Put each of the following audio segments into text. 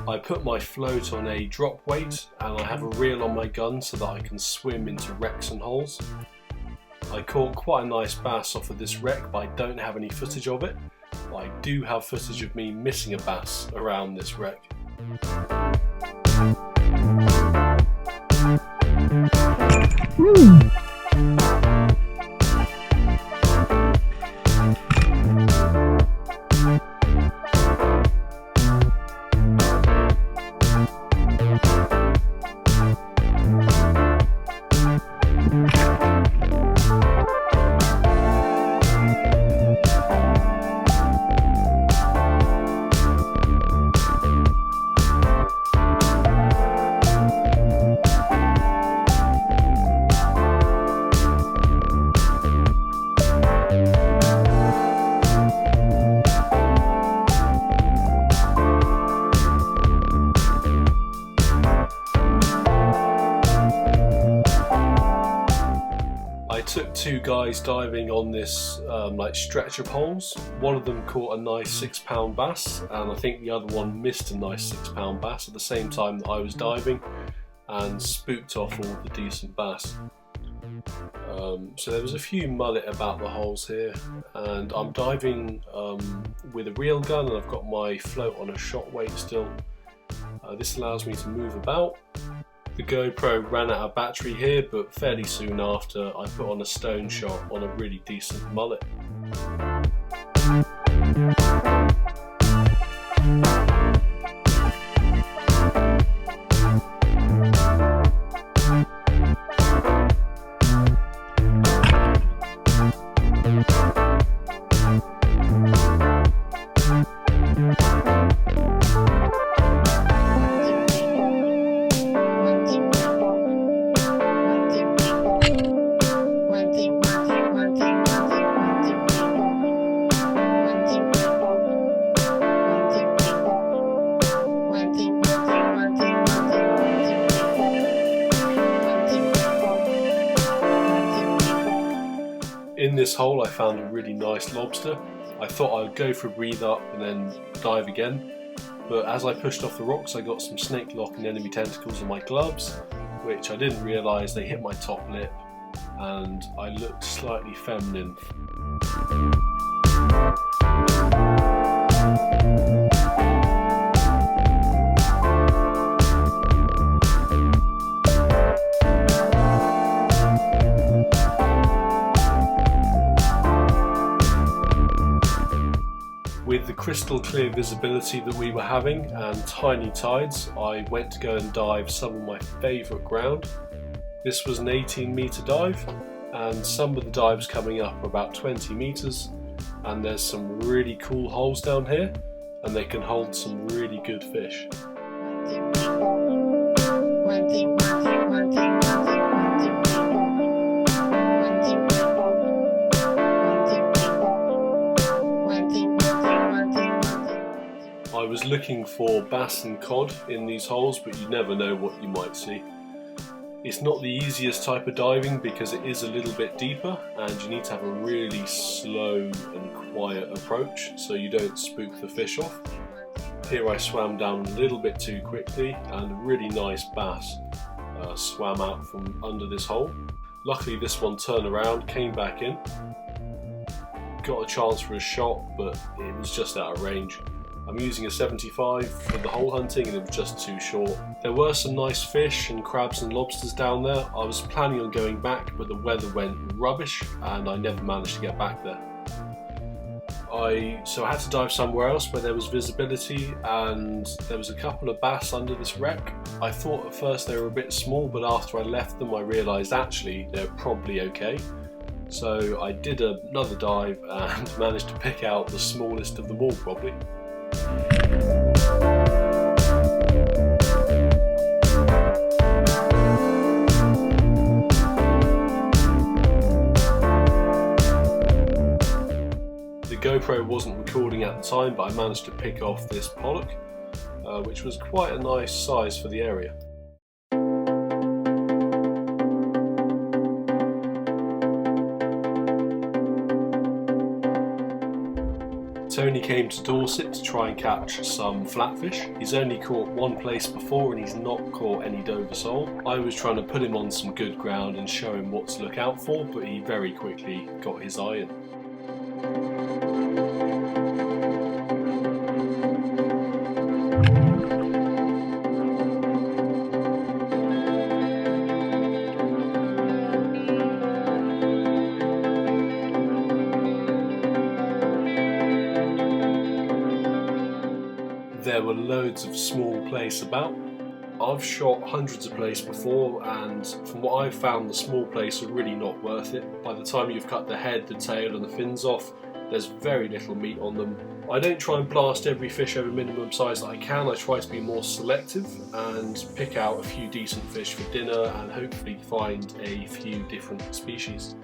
I put my float on a drop weight and I have a reel on my gun so that I can swim into wrecks and holes. I caught quite a nice bass off of this wreck, but I don't have any footage of it. But I do have footage of me missing a bass around this wreck. I took two guys diving on this like stretcher poles. One of them caught a nice 6-pound bass, and I think the other one missed a nice 6-pound bass at the same time that I was diving, and spooked off all the decent bass. So there was a few mullet about the holes here, and I'm diving with a reel gun, and I've got my float on a shot weight still. This allows me to move about. The GoPro ran out of battery here, but fairly soon after I put on a stone shot on a really decent mullet. In this hole I found a really nice lobster. I thought I would go for a breathe up and then dive again, but as I pushed off the rocks I got some snake lock and enemy tentacles on my gloves, which I didn't realise they hit my top lip and I looked slightly feminine. With the crystal clear visibility that we were having and tiny tides, I went to go and dive some of my favourite ground. This was an 18-metre dive, and some of the dives coming up are about 20 metres, and there's some really cool holes down here and they can hold some really good fish. I was looking for bass and cod in these holes, but you never know what you might see. It's not the easiest type of diving because it is a little bit deeper and you need to have a really slow and quiet approach so you don't spook the fish off. Here I swam down a little bit too quickly and a really nice bass swam out from under this hole. Luckily this one turned around, came back in, got a chance for a shot, but it was just out of range. I'm using a 75 for the hole hunting and it was just too short. There were some nice fish and crabs and lobsters down there. I was planning on going back, but the weather went rubbish and I never managed to get back there. So I had to dive somewhere else where there was visibility, and there was a couple of bass under this wreck. I thought at first they were a bit small, but after I left them I realised actually they're probably okay. So I did another dive and managed to pick out the smallest of them all probably. The GoPro wasn't recording at the time, but I managed to pick off this Pollock, which was quite a nice size for the area. Tony came to Dorset to try and catch some flatfish. He's only caught one place before and he's not caught any Dover sole. I was trying to put him on some good ground and show him what to look out for, but he very quickly got his eye in. There were loads of small plaice about. I've shot hundreds of plaice before, and from what I've found, the small plaice are really not worth it. By the time you've cut the head, the tail and the fins off, there's very little meat on them. I don't try and blast every fish over minimum size that I can. I try to be more selective and pick out a few decent fish for dinner and hopefully find a few different species.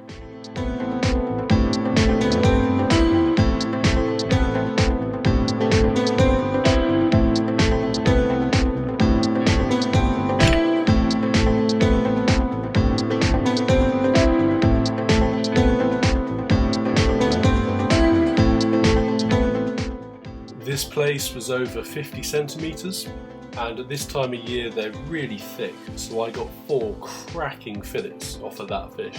This plaice was over 50 centimetres, and at this time of year they're really thick, so I got 4 cracking fillets off of that fish.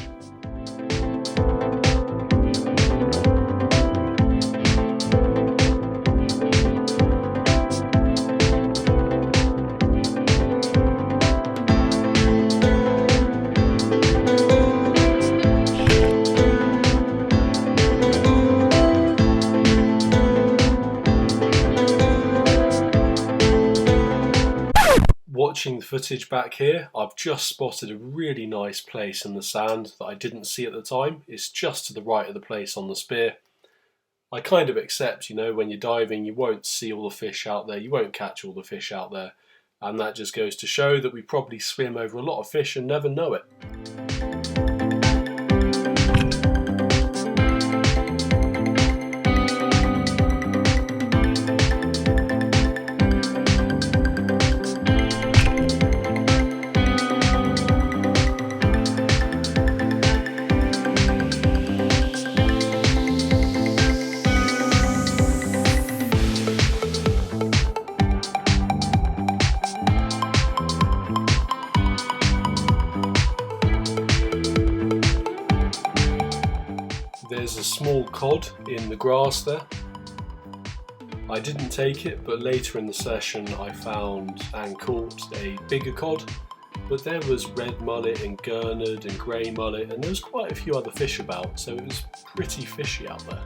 Watching the footage back here, I've just spotted a really nice plaice in the sand that I didn't see at the time. It's just to the right of the plaice on the spear. I kind of accept, you know, when you're diving you won't see all the fish out there, you won't catch all the fish out there, and that just goes to show that we probably swim over a lot of fish and never know it. There's a small cod in the grass there. I didn't take it, but later in the session I found and caught a bigger cod, but there was red mullet and gurnard and grey mullet, and there was quite a few other fish about, so it was pretty fishy out there.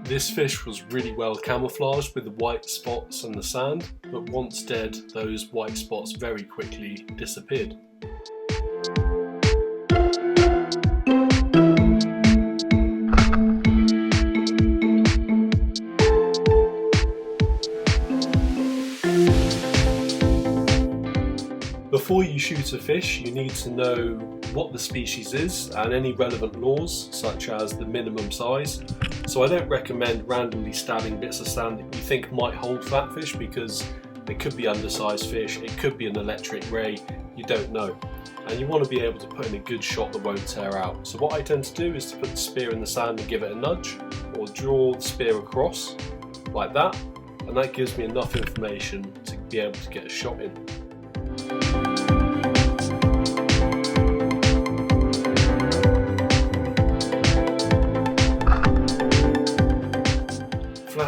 This fish was really well camouflaged with the white spots and the sand, but once dead, those white spots very quickly disappeared. Before you shoot a fish, you need to know what the species is and any relevant laws, such as the minimum size. So I don't recommend randomly stabbing bits of sand that you think might hold flatfish, because it could be undersized fish, it could be an electric ray, you don't know. And you want to be able to put in a good shot that won't tear out. So what I tend to do is to put the spear in the sand and give it a nudge, or draw the spear across, like that, and that gives me enough information to be able to get a shot in.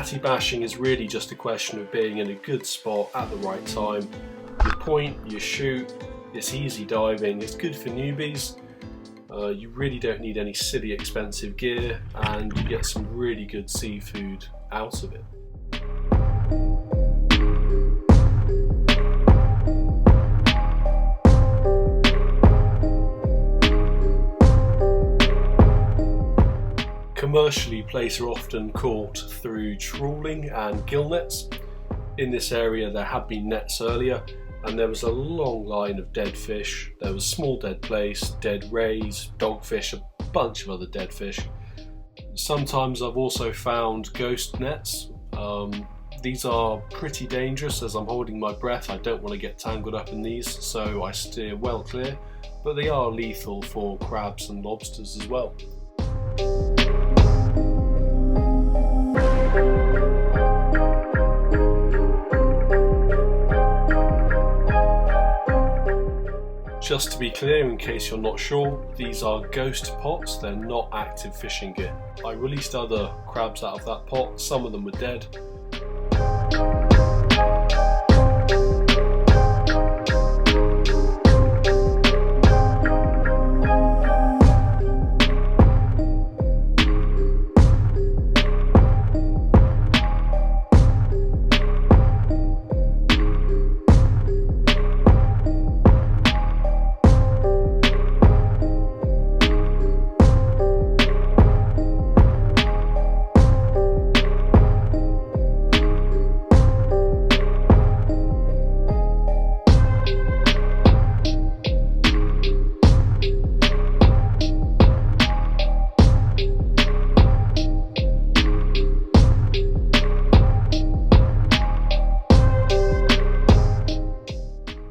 Chatty bashing is really just a question of being in a good spot at the right time. You point, you shoot, it's easy diving, it's good for newbies. You really don't need any silly expensive gear, and you get some really good seafood out of it. Commercially, plaice are often caught through trawling and gill nets. In this area there had been nets earlier, and there was a long line of dead fish. There was small dead plaice, dead rays, dogfish, a bunch of other dead fish. Sometimes I've also found ghost nets. These are pretty dangerous. As I'm holding my breath, I don't want to get tangled up in these, so I steer well clear, but they are lethal for crabs and lobsters as well. Just to be clear, in case you're not sure, these are ghost pots, they're not active fishing gear. I released other crabs out of that pot, some of them were dead.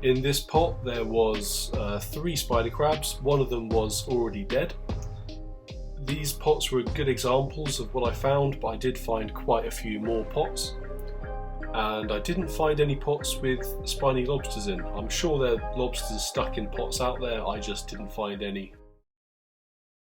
In this pot there was 3 spider crabs, one of them was already dead. These pots were good examples of what I found, but I did find quite a few more pots. And I didn't find any pots with spiny lobsters in. I'm sure there are lobsters stuck in pots out there, I just didn't find any